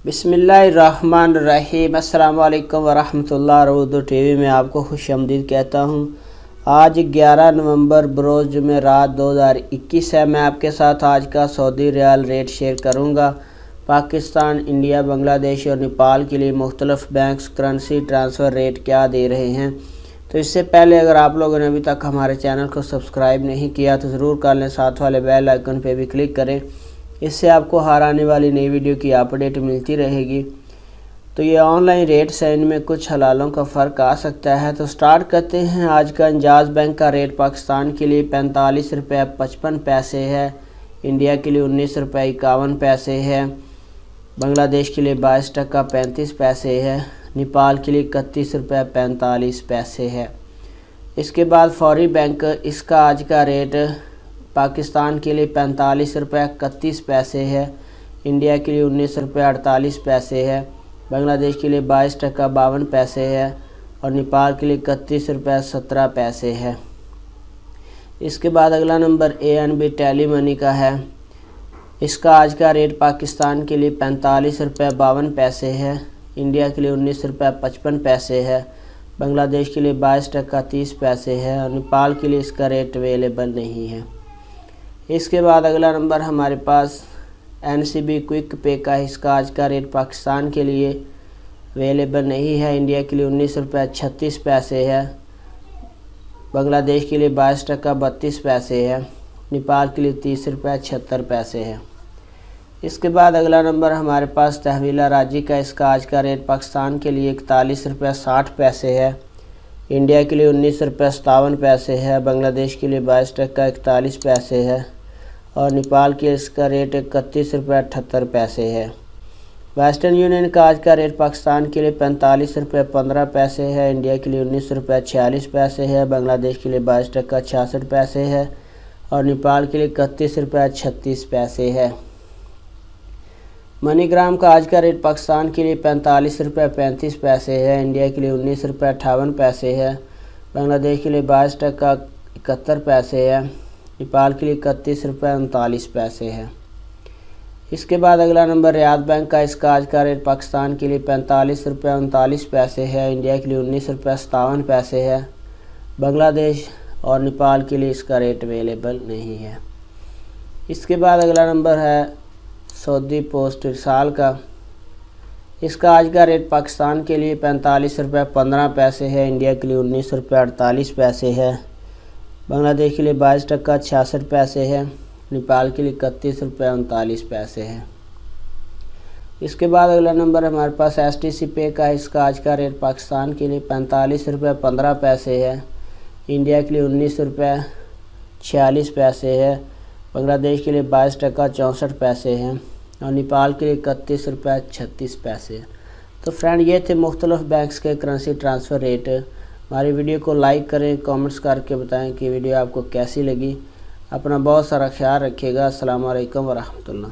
बिस्मिल्लाहिर्रहमानिर्रहीम। अस्सलाम वालेकुम वरहमतुल्लाह। उर्दू टीवी में आपको खुशामदीद कहता हूँ। आज 11 नवंबर बरोज़ जुमेरात 2021 है। मैं आपके साथ आज का सऊदी रियाल रेट शेयर करूँगा। पाकिस्तान, इंडिया, बांग्लादेश और नेपाल के लिए मुख्तलिफ बैंक्स करेंसी ट्रांसफ़र रेट क्या दे रहे हैं। तो इससे पहले अगर आप लोगों ने अभी तक हमारे चैनल को सब्सक्राइब नहीं किया तो ज़रूर कर लें, साथ वाले बेल आइकन पे भी क्लिक करें। इससे आपको हर आने वाली नई वीडियो की अपडेट मिलती रहेगी। तो ये ऑनलाइन रेट्स हैं, इनमें कुछ हलालों का फ़र्क आ सकता है। तो स्टार्ट करते हैं। आज का इंजाज़ बैंक का रेट पाकिस्तान के लिए 45 रुपये 55 पैसे है, इंडिया के लिए 19 रुपये 51 पैसे है, बांग्लादेश के लिए 22 टका 35 पैसे है, नेपाल के लिए 31 रुपये 45 पैसे है। इसके बाद फौरी बैंक, इसका आज का रेट पाकिस्तान के लिए 45 रुपये 31 पैसे है, इंडिया के लिए 19 रुपये 48 पैसे है, बांग्लादेश के लिए 22 टका 52 पैसे है और नेपाल के लिए 31 रुपये 17 पैसे है। इसके बाद अगला नंबर ANB टेली मनी का है। इसका आज का रेट पाकिस्तान के लिए 45 रुपये 52 पैसे है, इंडिया के लिए 19 रुपये 55 पैसे है, बांग्लादेश के लिए 22 टका 30 पैसे है और नेपाल के लिए इसका रेट अवेलेबल नहीं है। इसके बाद अगला नंबर हमारे पास NCB क्विक पे का। इसका आज का रेट पाकिस्तान के लिए अवेलेबल नहीं है, इंडिया के लिए 19 रुपये 36 पैसे है, बांग्लादेश के लिए 22 टका 32 पैसे है, नेपाल के लिए 30 रुपये 76 पैसे है। इसके बाद अगला नंबर हमारे पास तहवीला राजी का। इसका आज का रेट पाकिस्तान के लिए 41 रुपये 60 पैसे है, इंडिया के लिए 19 रुपये 57 पैसे है, बांग्लादेश के लिए 22 टका 41 पैसे है और नेपाल के इसका रेट 31 रुपये 78 पैसे है। वेस्टर्न यूनियन का आज का रेट पाकिस्तान के लिए 45 रुपये 15 पैसे है, इंडिया के लिए 19 रुपये 46 पैसे है, बांग्लादेश के लिए 22 टका 66 पैसे है और नेपाल के लिए 31 रुपये 36 पैसे है। मनीग्राम का आज का रेट पाकिस्तान के लिए 45 रुपये 35 पैसे है, इंडिया के लिए 19 रुपये 58 पैसे है, बांग्लादेश के लिए 22 टका 71 पैसे है, नेपाल के लिए 31 रुपये 39 पैसे है। इसके बाद अगला नंबर रियाद बैंक का। इसका आज का रेट पाकिस्तान के लिए 45 रुपये 39 पैसे है, इंडिया के लिए 19 रुपये 57 पैसे है, बांग्लादेश और नेपाल के लिए इसका रेट अवेलेबल नहीं है। इसके बाद अगला नंबर है सऊदी पोस्ट इरसाल का। इसका आज का रेट पाकिस्तान के लिए 45 रुपये 15 पैसे है, इंडिया के लिए 19 रुपये 48 पैसे है, बांग्लादेश के लिए 22 टका 66 पैसे है, नेपाल के लिए 31 रुपये 39 पैसे है। इसके बाद अगला नंबर हमारे पास STC पे का। इसका आज का रेट पाकिस्तान के लिए 45 रुपये 15 पैसे है, इंडिया के लिए 19 रुपये 46 पैसे है, बांग्लादेश के लिए 22 टका 64 पैसे हैं और नेपाल के लिए 31 रुपये 36 पैसे है। तो फ्रेंड, ये थे मुख्तलिफ बैंक्स के करेंसी ट्रांसफ़र रेट। हमारी वीडियो को लाइक करें, कमेंट्स करके बताएं कि वीडियो आपको कैसी लगी। अपना बहुत सारा ख्याल रखिएगा। अस्सलाम वालेकुम वरहमतुल्लाह।